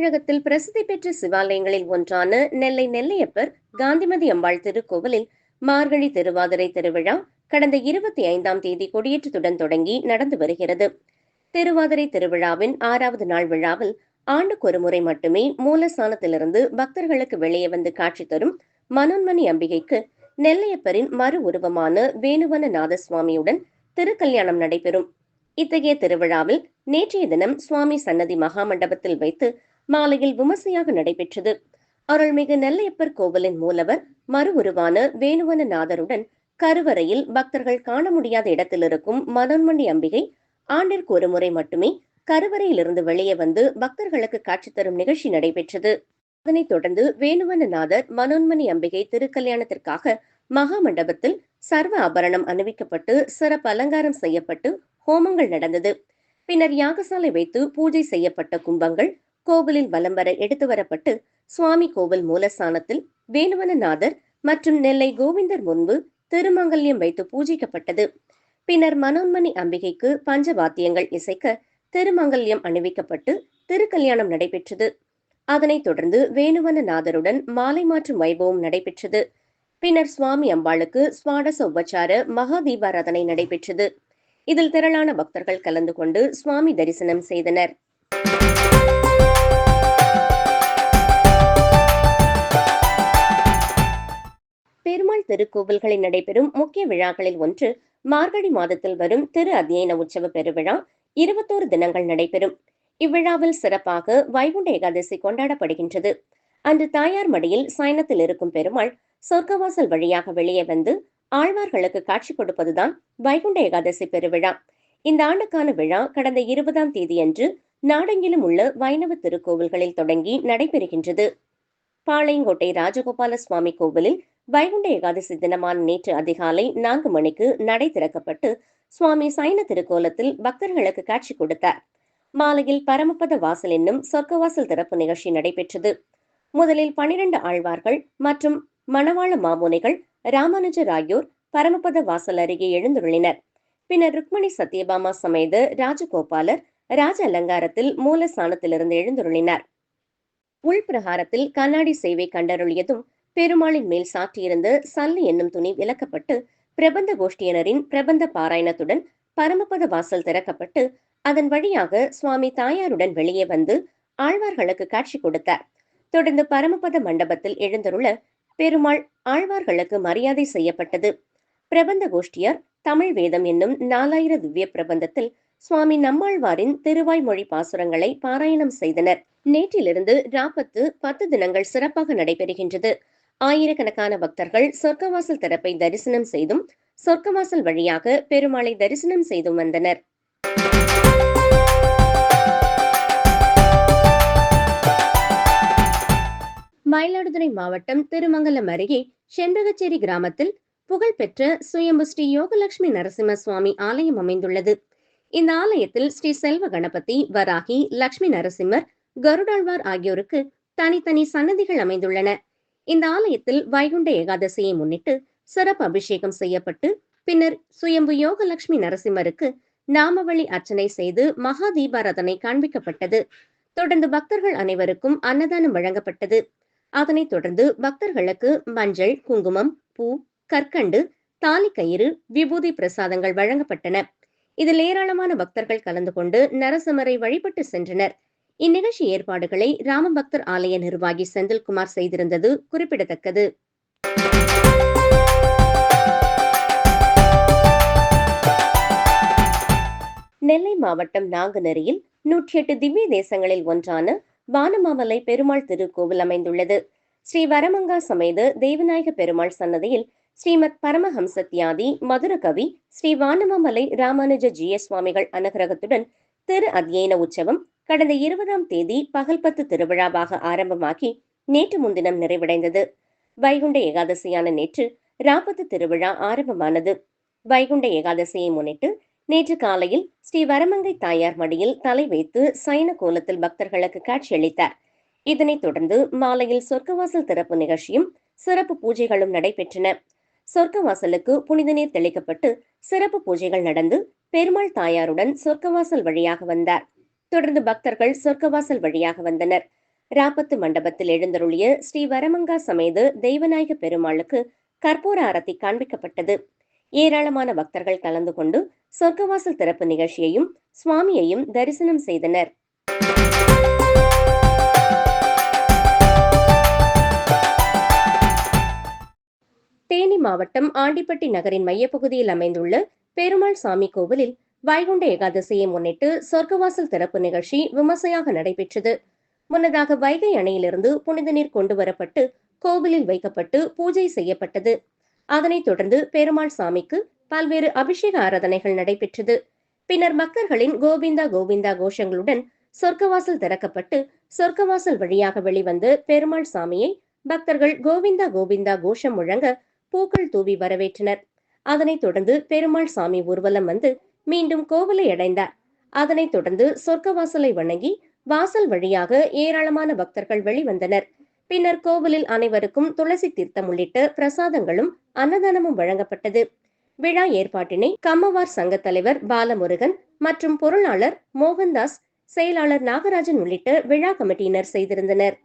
தமிழகத்தில் பிரசித்தி பெற்ற சிவாலயங்களில் ஒன்றான நெல்லை நெல்லையப்பர் காந்திமதி அம்பாள் திருக்கோவிலில் மார்கழி திருவாதிரை திருவிழா கடந்த 25ஆம் தேதி கொடியேற்றத்துடன் தொடங்கி நடந்து வருகிறது. திருவாதிரை திருவிழாவின் 6வது நாள் விழாவில் ஆண்டுக்கு ஒரு முறை மட்டுமே மூலஸ்தானத்திலிருந்து பக்தர்களுக்கு வெளியே வந்து காட்சி தரும் மனோன்மணி அம்பிகைக்கு நெல்லையப்பரின் மறு உருவமான வேணுவன நாதசுவாமியுடன் திருக்கல்யாணம் நடைபெறும். இத்தகைய திருவிழாவில் நேற்றைய தினம் சுவாமி சன்னதி மகாமண்டபத்தில் வைத்து மாலையில் விமர்சையாக நடைபெற்றது. அருள்மிகு நெல்லையப்பர் கோவிலின் மூலவர் மறு உருவான வேணுவன நாதருடன் கருவறையில் பக்தர்கள் காண முடியாத இடத்தில் இருக்கும் மனோன்மணி அம்பிகை ஆண்டிற்கு ஒரு முறை மட்டுமே கருவறையிலிருந்து வெளியே வந்து பக்தர்களுக்கு காட்சி தரும் நிகழ்ச்சி நடைபெற்றது. அதனைத் தொடர்ந்து வேணுவனநாதர் மனோன்மணி அம்பிகை திருக்கல்யாணத்திற்காக மகாமண்டபத்தில் சர்வ ஆபரணம் அணிவிக்கப்பட்டு சிறப்பு அலங்காரம் செய்யப்பட்டு ஹோமங்கள் நடந்தது. பின்னர் யாகசாலை வைத்து பூஜை செய்யப்பட்ட கும்பங்கள் கோவிலில் வலம் வர எடுத்து வரப்பட்டு சுவாமி கோவில் மூலஸ்தானத்தில் வேணுவனநாதர் மற்றும் நெல்லை கோவிந்தர் முன்பு திருமங்கல்யம் வைத்து பூஜிக்கப்பட்டது. பின்னர் மனோன்மணி அம்பிகைக்கு பஞ்சவாத்தியங்கள் இசைக்க திருமங்கல்யம் அணிவிக்கப்பட்டு திருக்கல்யாணம் நடைபெற்றது. அதனைத் தொடர்ந்து வேணுவனநாதருடன் மாலை மாற்றும் வைபவம் நடைபெற்றது. பின்னர் சுவாமி அம்பாளுக்கு ஸ்வாடச உபச்சார மகா தீபாராதனை நடைபெற்றது. இதில் திரளான பக்தர்கள் கலந்து கொண்டு சுவாமி தரிசனம் செய்தனர். பெருமாள் திருக்கோவில்களில் நடைபெறும் முக்கிய விழாக்களில் ஒன்று மார்கழி மாதத்தில் வரும் திரு அத்தியன உற்சவ பெருவிழா 21 தினங்கள் நடைபெறும். இவ்விழாவில் சிறப்பாக வைகுண்ட ஏகாதசி கொண்டாடப்படுகின்றது. அன்று தாயார் மடியில் சயனத்தில் இருக்கும் பெருமாள் சொர்க்கவாசல் வழியாக வெளியே வந்து ஆழ்வார்களுக்கு காட்சி கொடுப்பதுதான் வைகுண்ட ஏகாதசி பெருவிழா. இந்த ஆண்டுக்கான விழா கடந்த 20ஆம் தேதியன்று நாடெங்கிலும் உள்ள வைணவ திருக்கோவில்களில் தொடங்கி நடைபெறுகின்றது. பாளையங்கோட்டை ராஜகோபால சுவாமி கோவிலில் வைகுண்ட ஏகாதசி தினமான நேற்று அதிகாலை 4 மணிக்கு நடை திறக்கப்பட்டு சுவாமி சைன திருக்கோலத்தில் பக்தர்களுக்கு காட்சி கொடுத்தார். மாலையில் பரமபத வாசல் என்னும் சொர்க்கவாசல் திறப்பு நிகழ்ச்சி நடைபெற்றது. முதலில் 12 ஆழ்வார்கள் மற்றும் மணவாள மாமுனிகள் ராமானுஜர் ஆகியோர் பரமபத வாசல் அருகே எழுந்துள்ளினர். பின்னர் ருக்மணி சத்யபாமா சமேத ராஜகோபாலர் ராஜ அலங்காரத்தில் மூலஸ்தானத்திலிருந்து எழுந்துள்ளினார். உள்பிரகாரத்தில் கண்ணாடி சேவை கண்டருளியதும் பெருமாளின் மேல் சாற்றியிருந்த சல்லு என்னும் துணி விலக்கப்பட்டு பிரபந்த கோஷ்டியினரின் பிரபந்த பாராயணத்துடன் பரமபத வாசல் திறக்கப்பட்டு அதன் வழியாக சுவாமி தாயாருடன் வெளியே வந்து ஆழ்வார்களுக்கு காட்சி கொடுத்தார். தொடர்ந்து பரமபத மண்டபத்தில் எழுந்தருள பெருமாள் ஆழ்வார்களுக்கு மரியாதை செய்யப்பட்டது. பிரபந்த கோஷ்டியார் தமிழ் வேதம் என்னும் 4000 திவ்ய பிரபந்தத்தில் சுவாமி நம்மாழ்வாரின் திருவாய்மொழி பாசுரங்களை பாராயணம் செய்தனர். நேற்றிலிருந்து ராப்பத்து 10 தினங்கள் சிறப்பாக நடைபெறுகின்றது. ஆயிரக்கணக்கான பக்தர்கள் சொர்க்கவாசல் திறப்பை தரிசனம் செய்தும் சொர்க்கவாசல் வழியாக பெருமாளை தரிசனம் செய்தும் வந்தனர். மயிலாடுதுறை மாவட்டம் திருமங்கலம் அருகே செண்பகச்சேரி கிராமத்தில் புகழ்பெற்ற சுயம்பு ஸ்ரீ யோகலட்சுமி நரசிம்ம சுவாமி ஆலயம் அமைந்துள்ளது. இந்த ஆலயத்தில் ஸ்ரீ செல்வ கணபதி, வராகி, லட்சுமி நரசிம்மர், கருடாழ்வார் ஆகியோருக்கு தனித்தனி சன்னதிகள் அமைந்துள்ளன. இந்த ஆலயத்தில் வைகுண்ட ஏகாதசியை முன்னிட்டு சிறப்பு அபிஷேகம் செய்யப்பட்டு பின்னர் சுயம்பு யோகலட்சுமி நரசிம்மருக்கு நாமவழி அர்ச்சனை செய்து மகா தீபாராதனை காண்பிக்கப்பட்டது. தொடர்ந்து பக்தர்கள் அனைவருக்கும் அன்னதானம் வழங்கப்பட்டது. அதனைத் தொடர்ந்து பக்தர்களுக்கு மஞ்சள், குங்குமம், பூ, கற்கண்டு, தாலி கயிறு, விபூதி பிரசாதங்கள் வழங்கப்பட்டன. இதில் ஏராளமான பக்தர்கள் கலந்து கொண்டு நரசிம்மரை வழிபட்டு சென்றனர். இந்நிகழ்ச்சி ஏற்பாடுகளை ராமபக்தர் ஆலய நிர்வாகி செந்தில்குமார் செய்திருந்தது குறிப்பிடத்தக்கது. நெல்லை மாவட்டம் நாங்குநேரியில் 108 திவ்ய தேசங்களில் ஒன்றான வானமாமலை பெருமாள் திருக்கோவில் அமைந்துள்ளது. ஸ்ரீ வரமங்கா சமேத தேவநாயக பெருமாள் சன்னதியில் ஸ்ரீமத் பரமஹம்சத்யாதி மதுரகவி ஸ்ரீ வானமாமலை ராமானுஜ ஜிஎஸ் சுவாமிகள் அனுகிரகத்துடன் திரு அத்தியன உற்சவம் கடந்த 20ஆம் தேதி பகல் 10 திருவிழாவாக ஆரம்பமாகி நேற்று முன்தினம் நிறைவடைந்தது. வைகுண்ட ஏகாதசியான நேற்று ராப்பத்து திருவிழா ஆரம்பமானது. வைகுண்ட ஏகாதசியை முன்னிட்டு நேற்று காலையில் ஸ்ரீ வரமங்கை தாயார் மடியில் தலை வைத்து சைன கோலத்தில் பக்தர்களுக்கு காட்சியளித்தார். இதனைத் தொடர்ந்து மாலையில் சொர்க்கவாசல் திறப்பு நிகழ்ச்சியும் சிறப்பு பூஜைகளும் நடைபெற்றன. சொர்க்கவாசலுக்கு புனித நீர் தெளிக்கப்பட்டு சிறப்பு பூஜைகள் நடந்து பெருமாள் தாயாருடன் சொர்க்கவாசல் வழியாக வந்தார். தொடர்ந்து பக்தர்கள் சொர்க்கவாசல் வழியாக வந்தனர். ராப்பத்து மண்டபத்தில் எழுந்தருளிய ஸ்ரீ வரமங்கா சமேத தெய்வநாயக பெருமாளுக்கு கற்பூர ஆரத்தி காண்பிக்கப்பட்டது. ஏராளமான பக்தர்கள் கலந்து கொண்டு சொர்க்கவாசல் திறப்பு நிகழ்ச்சியையும் சுவாமியையும் தரிசனம் செய்தனர். தேனி மாவட்டம் ஆண்டிப்பட்டி நகரின் மையப்பகுதியில் அமைந்துள்ள பெருமாள் சாமி கோவிலில் வைகுண்ட ஏகாதசியை முன்னிட்டு சொர்க்கவாசல் திறப்பு நிகழ்ச்சி விமர்சையாக நடைபெற்றது. முன்னதாக வைகை அணையிலிருந்து புனித நீர் கொண்டு வரப்பட்டு கோவிலில் வைக்கப்பட்டு பூஜை செய்யப்பட்டது. அதனைத் தொடர்ந்து பெருமாள் சாமிக்கு பல்வேறு அபிஷேக ஆராதனைகள் நடைபெற்றது. பின்னர் பக்தர்களின் கோவிந்தா கோவிந்தா கோஷங்களுடன் சொர்க்கவாசல் திறக்கப்பட்டு சொர்க்கவாசல் வழியாக வெளிவந்த பெருமாள் சாமியை பக்தர்கள் கோவிந்தா கோவிந்தா கோஷம் முழங்க பூக்கள் தூவி வரவேற்றனர். அதனைத் தொடர்ந்து பெருமாள் சாமி ஊர்வலம் வந்து மீண்டும் கோவிலை அடைந்தார். அதனைத் தொடர்ந்து சொர்க்கவாசலை வணங்கி வாசல் வழியாக ஏராளமான பக்தர்கள் வெளிவந்தனர். பின்னர் கோவிலில் அனைவருக்கும் துளசி தீர்த்தம் உள்ளிட்ட பிரசாதங்களும் அன்னதானமும் வழங்கப்பட்டது. விழா ஏற்பாட்டினை கம்மவார் சங்க தலைவர் பாலமுருகன் மற்றும் பொருளாளர் மோகன்தாஸ், செயலாளர் நாகராஜன் உள்ளிட்ட விழா கமிட்டியினர் செய்திருந்தனர்.